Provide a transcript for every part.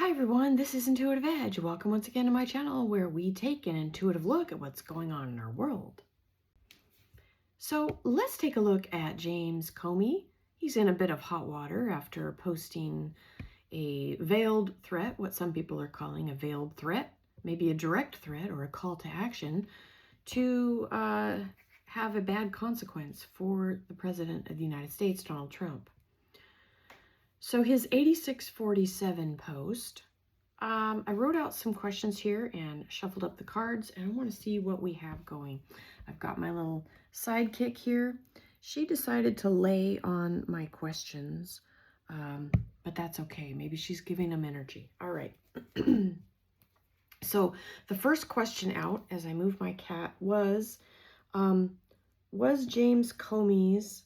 Hi everyone, this is Intuitive Edge. Welcome once again to my channel where we take an intuitive look at what's going on in our world. So let's take a look at James Comey. He's in a bit of hot water after posting a veiled threat, what some people are calling a veiled threat, maybe a direct threat or a call to action to have a bad consequence for the President of the United States, Donald Trump. So his 8647 post, I wrote out some questions here and shuffled up the cards, and I want to see what we have going. I've got my little sidekick here. She decided to lay on my questions, but that's okay. Maybe she's giving them energy. All right. So the first question out as I move my cat was James Comey's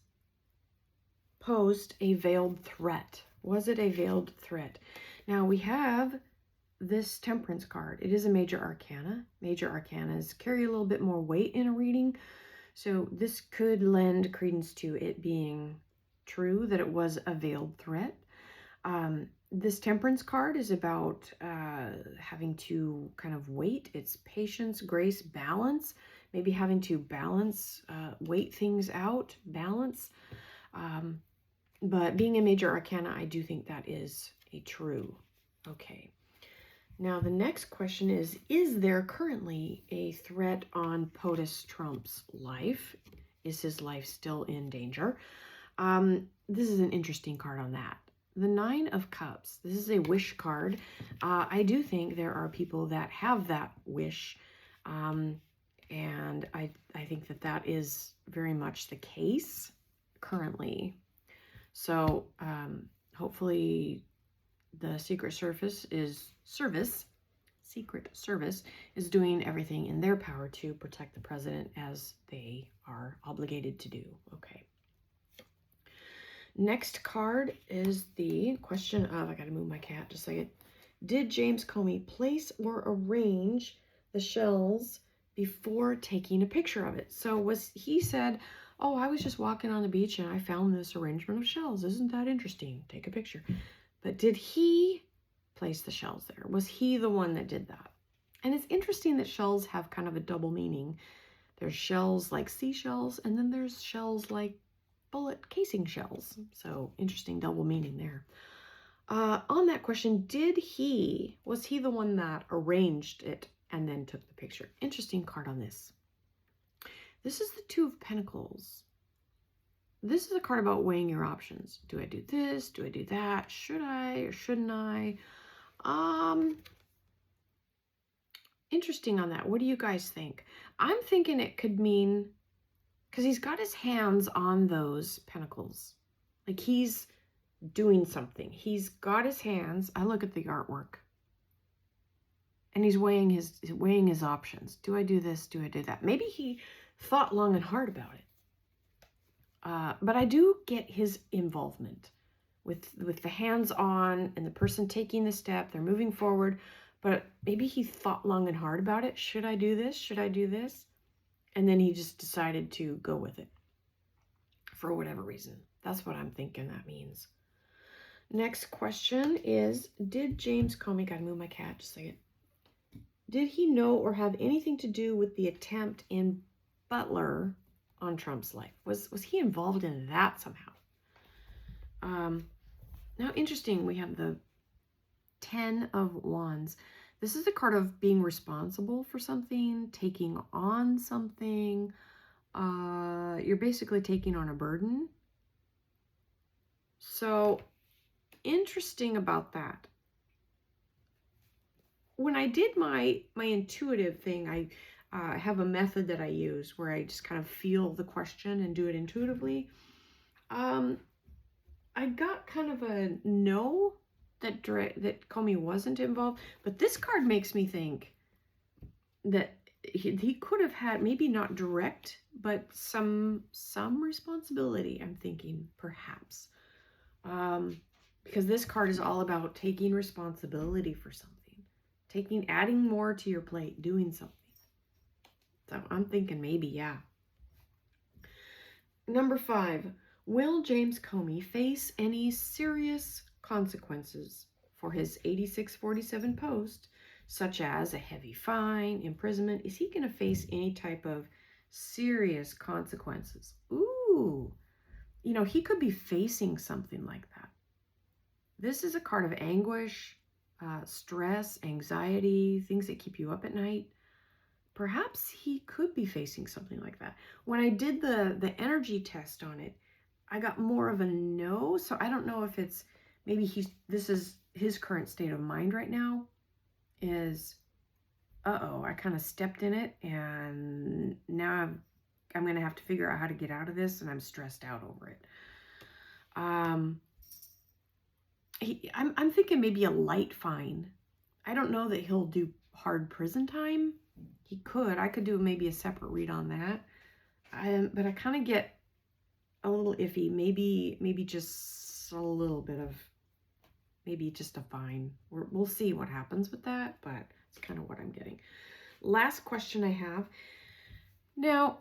post a veiled threat? Was it a veiled threat? Now we have this Temperance card. It is a major arcana. Major arcanas carry a little bit more weight in a reading, so this could lend credence to it being true that it was a veiled threat. This Temperance card is about having to kind of wait. It's patience, grace, balance, maybe having to balance, wait things out, balance. But being a major arcana, I do think that is a true. Okay. Now the next question is there currently a threat on POTUS Trump's life? Is his life still in danger? This is an interesting card on that. The Nine of Cups. This is a wish card. I do think there are people that have that wish. And I think that is very much the case currently. So hopefully the Secret Service is doing everything in their power to protect the president as they are obligated to do. Okay. Next card is the question of, I gotta move my cat just a second. Did James Comey place or arrange the shells before taking a picture of it? So he said, oh, I was just walking on the beach and I found this arrangement of shells. Isn't that interesting? Take a picture. But did he place the shells there? Was he the one that did that? And it's interesting that shells have kind of a double meaning. There's shells like seashells, and then there's shells like bullet casing shells. So interesting double meaning there. On that question, was he the one that arranged it and then took the picture? Interesting card on this. This is the Two of Pentacles. This is a card about weighing your options. Do I do this? Do I do that? Should I or shouldn't I? Interesting on that. What do you guys think? I'm thinking it could mean, because he's got his hands on those pentacles. Like he's doing something. He's got his hands. I look at the artwork. And he's weighing his options. Do I do this? Do I do that? Maybe he thought long and hard about it. But I do get his involvement with the hands-on and the person taking the step. They're moving forward, but maybe he thought long and hard about it. Should I do this? Should I do this? And then he just decided to go with it for whatever reason. That's what I'm thinking that means. Next question is, did James Comey, gotta move my cat just a second. Did he know or have anything to do with the attempt in Butler on Trump's life? Was he involved in that somehow? Now, interesting, we have the 10 of Wands. This is the card of being responsible for something, taking on something. You're basically taking on a burden. So, interesting about that. When I did my intuitive thing, I have a method that I use where I just kind of feel the question and do it intuitively. I got kind of a no that Comey wasn't involved, but this card makes me think that he could have had, maybe not direct, but some responsibility, I'm thinking, perhaps. Because this card is all about taking responsibility for something. Adding more to your plate, doing something. So I'm thinking maybe, yeah. Number 5, will James Comey face any serious consequences for his 8647 post, such as a heavy fine, imprisonment, is he going to face any type of serious consequences? Ooh, you know, he could be facing something like that. This is a card of anguish, stress, anxiety, things that keep you up at night. Perhaps he could be facing something like that. When I did the energy test on it, I got more of a no. So I don't know if it's maybe this is his current state of mind right now is, uh-oh, I kind of stepped in it and now I'm going to have to figure out how to get out of this and I'm stressed out over it. I'm thinking maybe a light fine. I don't know that he'll do hard prison time. He could. I could do maybe a separate read on that. But I kind of get a little iffy. Maybe just a little bit of, maybe just a fine. We'll see what happens with that, but it's kind of what I'm getting. Last question I have. Now,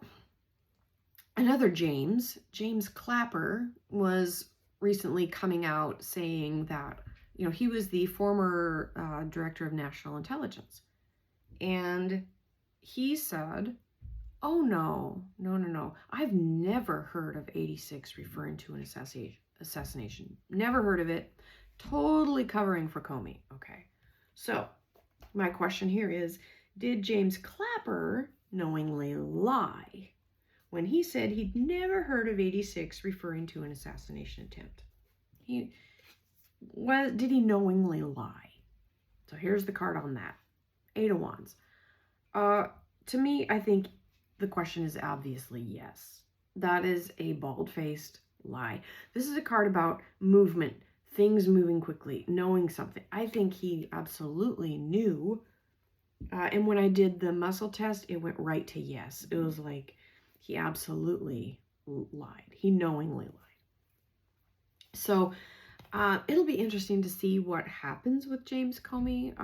another James Clapper was recently coming out saying that, you know, he was the former director of national intelligence. And he said, oh, no. I've never heard of 86 referring to an assassination. Never heard of it. Totally covering for Comey. Okay. So my question here is, did James Clapper knowingly lie when he said he'd never heard of 86 referring to an assassination attempt? Did he knowingly lie? So here's the card on that. 8 of Wands. To me, I think the question is obviously yes. That is a bald-faced lie. This is a card about movement, things moving quickly, knowing something. I think he absolutely knew. And when I did the muscle test, it went right to yes. It was like he absolutely lied. He knowingly lied. So it'll be interesting to see what happens with James Comey.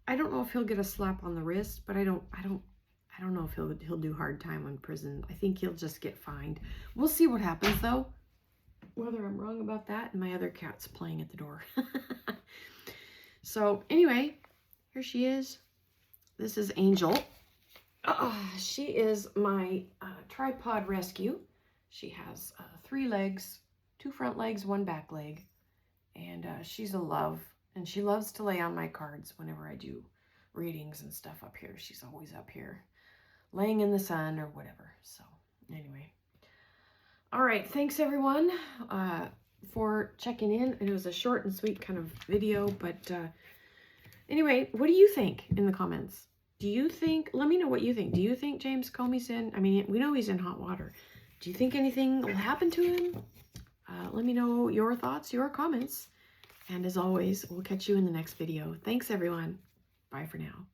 I don't know if he'll get a slap on the wrist, but I don't know if he'll do hard time in prison. I think he'll just get fined. We'll see what happens though. Whether I'm wrong about that, and my other cat's playing at the door. So anyway, here she is. This is Angel. She is my tripod rescue. She has 3 legs, 2 front legs, 1 back leg, and she's a love. And she loves to lay on my cards whenever I do readings and stuff up here. She's always up here laying in the sun or whatever. So anyway. All right. Thanks, everyone, for checking in. It was a short and sweet kind of video. But anyway, what do you think in the comments? Do you think, let me know what you think. Do you think James Comey's in, I mean, we know he's in hot water. Do you think anything will happen to him? Let me know your thoughts, your comments. And as always, we'll catch you in the next video. Thanks, everyone. Bye for now.